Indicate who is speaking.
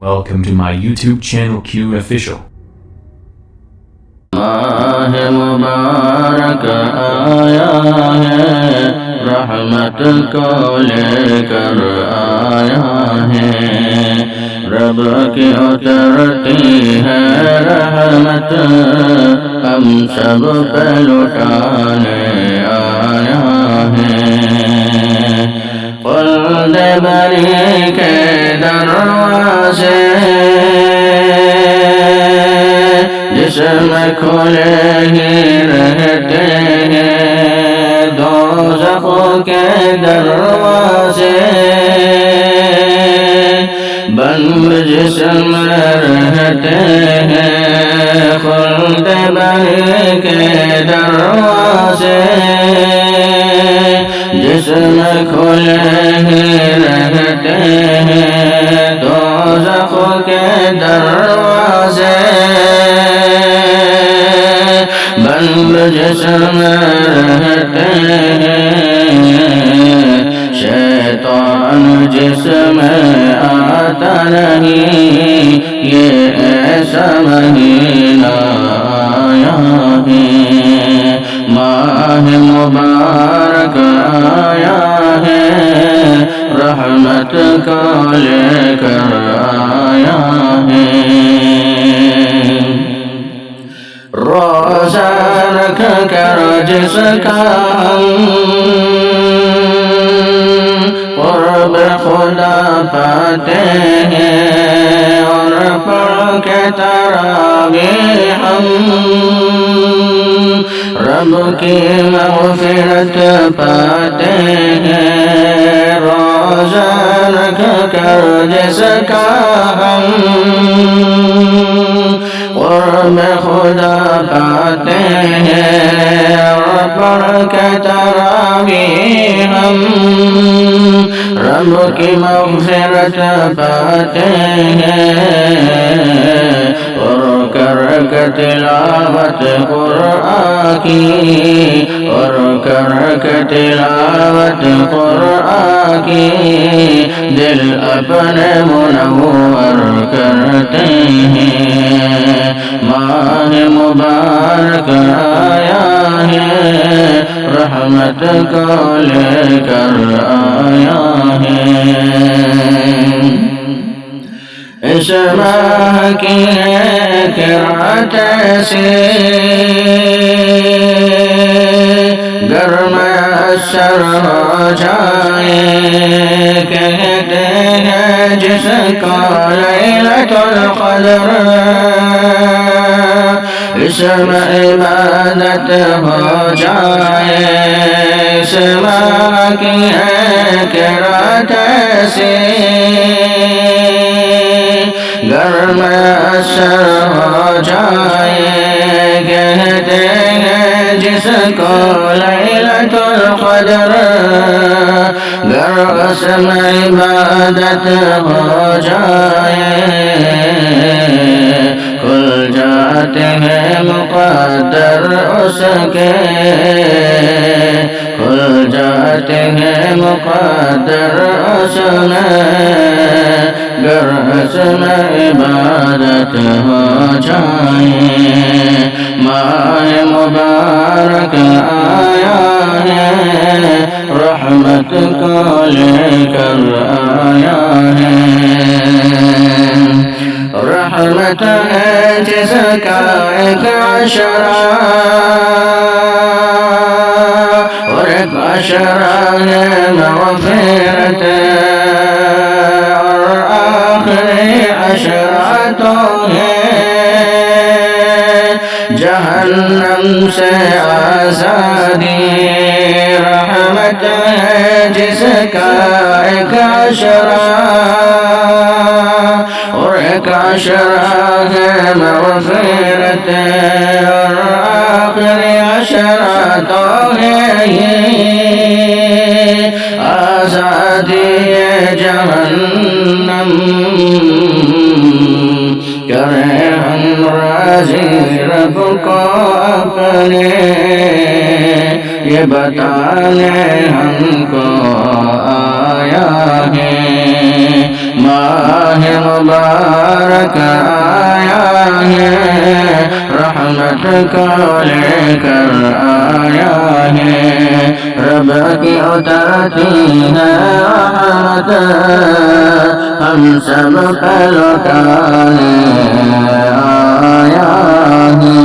Speaker 1: Welcome to my YouTube channel Q Official.
Speaker 2: ماہ مبارک آیا ہے، رحمت کو لے کر آیا ہے، رب کی اترتی ہے رحمت، ہم سب پہ لٹانے آیا ہے۔ خلد بری کے دروازے جس میں کھلے ہی رہتے ہیں، دوزخ کے دروازے بند جس میں رہتے ہیں، خلد بری کے دروازے جس میں کھلے ہی رہتے ہیں، دوزخ کے دروازے بند جس میں رہتے ہیں، شیطان جس میں آتا نہیں، یہ ایسا مہینہ آیا ہے، ماہ مبارک آیا ہے، رحمت کو لے کر آیا ہے۔ روزہ رکھ کر جس کا قرب خدا پاتے ہیں، اور پڑھ کے تراویح ہم رب کی مغفرت پاتے ہیں، روزہ رکھ کر جس کا ہم قرب خدا پاتے ہیں، اور پڑھ کے تراویح ہم رب کی مغفرت پاتے ہیں، اور کر کے تلاوت قرآن کی، اور کر کے تلاوت قرآن کی، دل اپنے منور کرتے ہیں، ماہ مبارک آیا ہے، رحمت کو لے کر آیا ہے۔ اس ماہ کی ایک رات ایسی گرم اثر ہو جائے، کہتے ہیں جس کو لیلۃ القدر، اس میں عبادت ہو جائے، اس ماہ کی ایک رات ایسی گرم اثر ہو جائے، کہتے ہیں جس کو لیلۃ القدر، گر اس میں عبادت ہو جائے، کھل جاتے ہیں مقدر اس کے، کھل جاتے ہیں مقدر اس میں، گر اس میں عبادت ہو جائے، ماہ مبارک آیا ہے، رحمت کو لے کر آیا ہے، رحمت ہے جس کا ایک عشرہ، اور ایک عشرہ ہے مغفرت، اور آخری عشرہ تو ہے جہنم سے آزادی، رحمت ہے جس کا ایک عشرہ، اور ایک عشرہ ہے مغفرت، اور آخری عشرہ تو ہے یہ آزادی جہنم، کریں ہم راضی رب کو اپنے، یہ بتانے ہم کو آیا ہے، ماہ مبارک آیا ہے رحمت کو لے کر آیا ہے رب کی اترتی ہے رحمت ہم سب پر لوٹانے آیا ہے